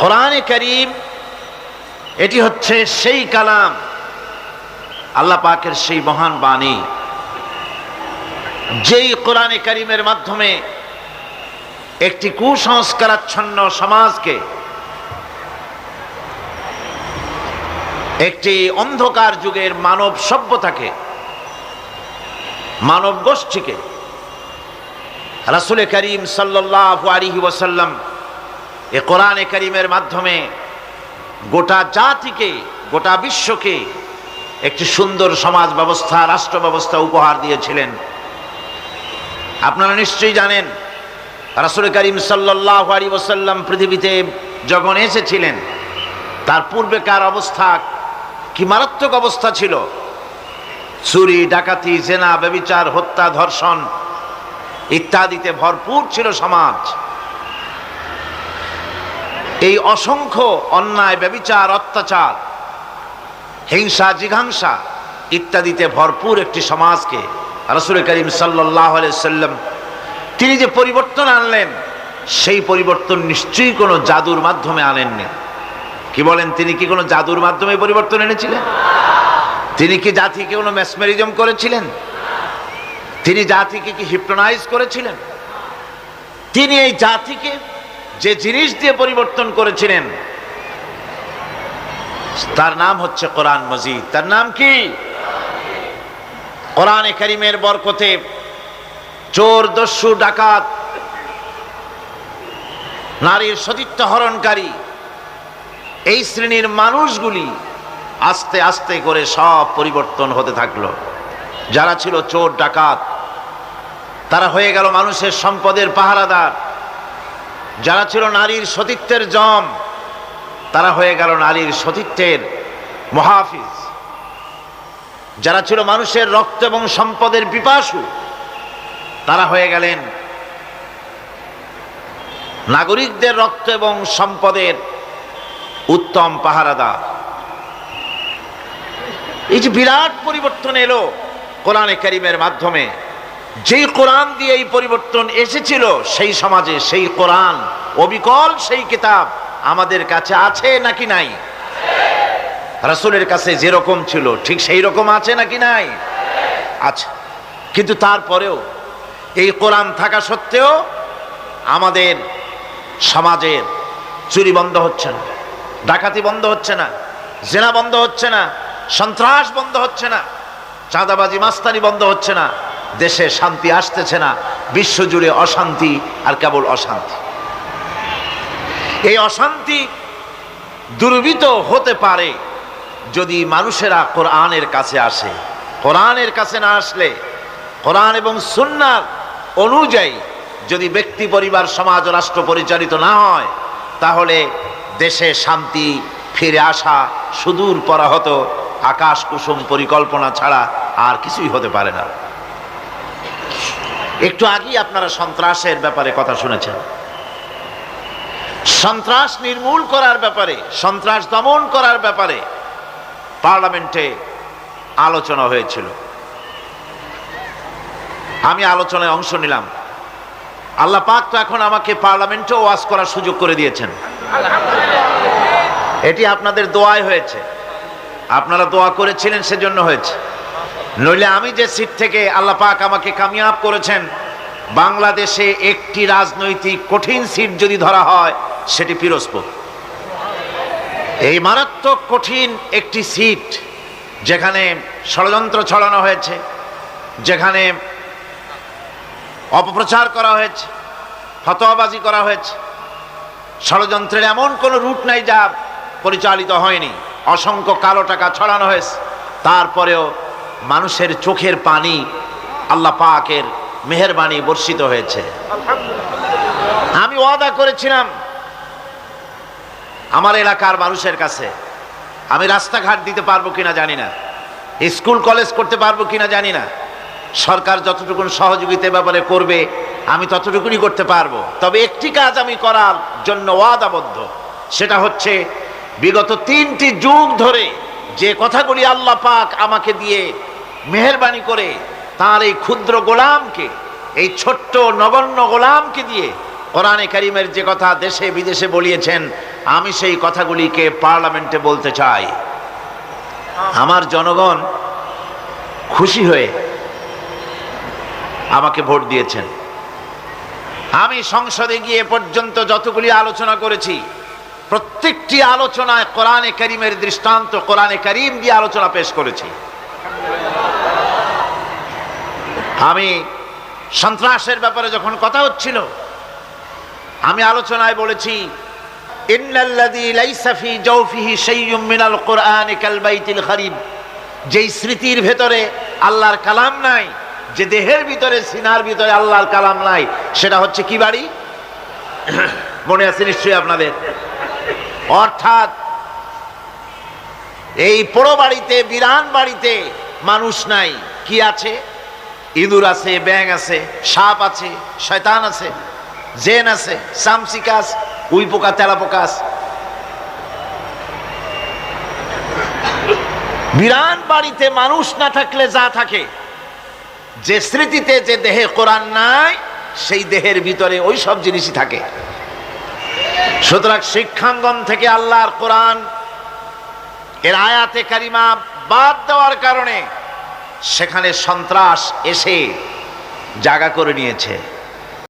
কোরআনে কারীম এটি হচ্ছে সেই কালাম, আল্লাহ পাকের সেই মহান বাণী, যেই কোরআনে কারীমের মাধ্যমে একটি কুসংস্কারাচ্ছন্ন সমাজকে, একটি অন্ধকার যুগের মানব সভ্যতাকে, মানব গোষ্ঠীকে রাসূল করিম সাল্লাল্লাহু আলাইহি ওয়াসাল্লাম এ কোরআনে কারীমের মাধ্যমে গোটা জাতিকে, গোটা বিশ্বকে একটি সুন্দর সমাজ ব্যবস্থা, রাষ্ট্র ব্যবস্থা উপহার দিয়েছিলেন। আপনারা নিশ্চয়ই জানেন রাসূল করিম সাল্লাল্লাহু আলাইহি ওয়াসাল্লাম পৃথিবীতে যখন এসেছিলেন তার পূর্বেকার অবস্থা কি মারাত্মক অবস্থা ছিল। চুরি, ডাকাতি, জেনা, ব্যভিচার, হত্যা, ধর্ষণ ইত্যাদিতে ভরপুর ছিল সমাজ। এই অসংখ্য অন্যায়, ব্যভিচার, অত্যাচার, হিংসা, জিঘাংসা ইত্যাদিতে ভরপুর একটি সমাজকে রাসূল করিম সাল্লাল্লাহু আলাইহি ওয়াসাল্লাম তিনি যে পরিবর্তন আনলেন, সেই পরিবর্তন নিশ্চয়ই কোনো জাদুর মাধ্যমে আনেননি। কি বলেন, তিনি কি কোনো জাদুর মাধ্যমে পরিবর্তন এনেছিলেন? তিনি কি জাতিকে কোনো মেসমেরিজম করেছিলেন? তিনি জাতিকে কি হিপনোটাইজ করেছিলেন? তিনি এই জাতিকে যে জিনিস দিয়ে পরিবর্তন করেছিলেন তার নাম হচ্ছে কোরআন মজিদ। তার নাম কি? কোরআনে কারীমের বরকতে চোর, দস্যু, ডাকাত, নারীর সতীত্ব হরণকারী এই শ্রেণীর মানুষগুলি আস্তে আস্তে করে সব পরিবর্তন হতে থাকলো। যারা ছিল চোর, ডাকাত, তারা হয়ে গেল মানুষের সম্পদের পাহারাদার। যারা ছিল নারীর সতীত্বের জম, তারা হয়ে গেল নারীর সতীত্বের মুহাফিজ। যারা ছিল মানুষের রক্ত এবং সম্পদের পিপাসু, তারা হয়ে গেলেন নাগরিকদের রক্ত এবং সম্পদের উত্তম পাহারাদার। এই যে বিরাট পরিবর্তন এলো কোরআনে কারীমের মাধ্যমে, যেই কোরআন দিয়ে এই পরিবর্তন এসেছিল সেই সমাজে, সেই কোরআন অবিকল সেই কিতাব আমাদের কাছে আছে নাকি নাই? রাসূলের কাছে যেরকম ছিল ঠিক সেই রকম আছে নাকি নাই? আছে। কিন্তু তারপরেও এই কোরআন থাকা সত্ত্বেও আমাদের সমাজের চুরি বন্ধ হচ্ছে না, ডাকাতি বন্ধ হচ্ছে না, জেনা বন্ধ হচ্ছে না, সন্ত্রাস বন্ধ হচ্ছে না, চাঁদাবাজি, মাস্তানি বন্ধ হচ্ছে না, দেশে শান্তি আসতেছে না, বিশ্বজুড়ে অশান্তি আর কেবল অশান্তি। এই অশান্তি দূরীভূত হতে পারে যদি মানুষেরা কোরআনের কাছে আসে। কোরআনের কাছে না আসলে, কোরআন এবং সুন্নাহ অনুযায়ী যদি ব্যক্তি, পরিবার, সমাজ ও রাষ্ট্র পরিচালিত না হয়, তাহলে দেশে শান্তি ফিরে আসা সুদূর পরাহত আকাশ কুসুম পরিকল্পনা ছাড়া আর কিছুই হতে পারে না। একটু আগেই আপনারা সন্ত্রাসের ব্যাপারে কথা শুনেছেন। সন্ত্রাস নির্মূল করার ব্যাপারে, সন্ত্রাস দমন করার ব্যাপারে পার্লামেন্টে আলোচনা হয়েছিল। আমি আলোচনায় অংশ নিলাম। আল্লাহ পাক তো এখন আমাকে পার্লামেন্টে ওয়াজ করার সুযোগ করে দিয়েছেন। এটি আপনাদের দোয়ায় হয়েছে, আপনারা দোয়া করেছিলেন সেজন্য হয়েছে। নইলে আমি যে সিট থেকে আল্লাহ পাক আমাকে কামিয়াব করেছেন, বাংলাদেশে একটি রাজনৈতিক কঠিন সিট যদি ধরা হয় সেটি পিরোজপুর। এই মারাত্মক কঠিন একটি সিট, যেখানে ষড়যন্ত্র ছড়ানো হয়েছে, যেখানে অপপ্রচার করা হয়েছে, ফতোয়াবাজি করা হয়েছে, ষড়যন্ত্রের এমন কোনো রুট নাই যা পরিচালিত হয়নি, অসংখ্য কালো টাকা ছড়ানো হয়েছে, তারপরেও মানুষের চোখের পানি আল্লাহ পাকের মেহেরবানি বর্ষিত হয়েছে। আমি ওয়াদা করেছিলাম আমার এলাকার মানুষের কাছে, আমি রাস্তাঘাট দিতে পারবো কিনা জানি না, স্কুল কলেজ করতে পারবো কিনা জানি না, সরকার যতটুকুন সহযোগিতার ব্যাপারে করবে আমি ততটুকুনি করতে পারবো। তবে একটি কাজ আমি করার জন্য ওয়াদাবদ্ধ, সেটা হচ্ছে বিগত 3টি যুগ ধরে যে কথাগুলি আল্লাহ পাক আমাকে দিয়ে মেহেরবানি করে তার এই ক্ষুদ্র গোলামকে, এই ছোট্ট নগণ্য গোলামকে দিয়ে কোরআনে কারীমের যে কথা দেশে বিদেশে বলিয়েছেন, আমি সেই কথাগুলিকে পার্লামেন্টে বলতে চাই। আমার জনগণ খুশি হয়ে আমাকে ভোট দিয়েছেন। আমি সংসদে গিয়ে পর্যন্ত যতগুলি আলোচনা করেছি, প্রত্যেকটি আলোচনায় কোরআনে কারীমের দৃষ্টান্ত, কোরআনে কারীম দিয়ে আলোচনা পেশ করেছি। আমি সন্ত্রাসের ব্যাপারে যখন কথা হচ্ছিল, আমি আলোচনায় বলেছি, ইন্নাল্লাযী লাইসা ফী জাওফিহি শাইউম মিনাল কুরআনি কাল বাইতিল খারিব, যেই স্মৃতির ভেতরে আল্লাহর কালাম নাই, যে দেহের ভিতরে সিনার ভিতরে আল্লাহর কালাম নাই, সেটা হচ্ছে কি বাড়ি? মনে আছে নিশ্চয়ই আপনাদের। অর্থাৎ এই পোড়ো বাড়িতে, বিরান বাড়িতে মানুষ নাই, কি আছে? ইঁদুর আছে, ব্যাঙ আছে, সাপ আছে, শয়তান আছে, জেন আছে, চামচিকাস, উই পোকা, তেলা পোকাস। বিরান বাড়িতে মানুষ না থাকলে যা থাকে, যে স্মৃতিতে, যে দেহে কোরআন নাই, সেই দেহের ভিতরে ওই সব জিনিসই থাকে। সুতরাং শিক্ষাঙ্গন থেকে আল্লাহর কোরআন এর আয়াতে কারিমা বাদ দেওয়ার কারণে সেখানে সন্ত্রাস এসে জায়গা করে নিয়েছে।